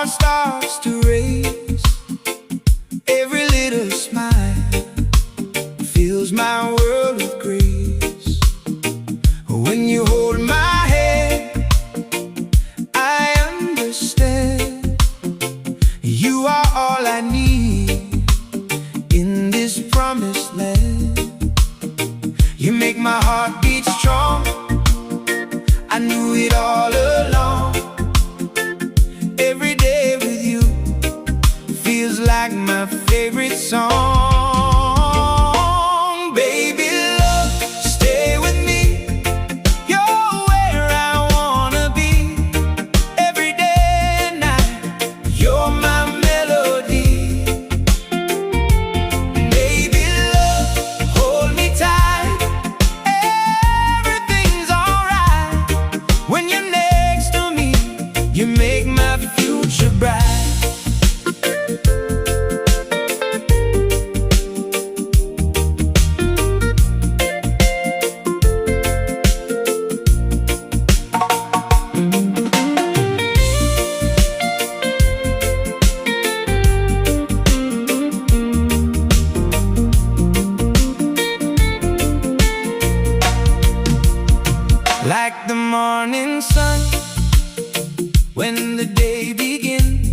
heart starts to race. Every little smile fills my world with grace. When you hold my hand, I understand. You are all I need in this promised land. You make my heart beat strong. I knew it all along. Every day with you feels like my favorite song. Baby love, stay with me. You're where I wanna be. Every day and night, you're my melody. Baby love, hold me tight. Everything's alright. When you're next to me, you make my future bright. Like the morning sun when the day begins,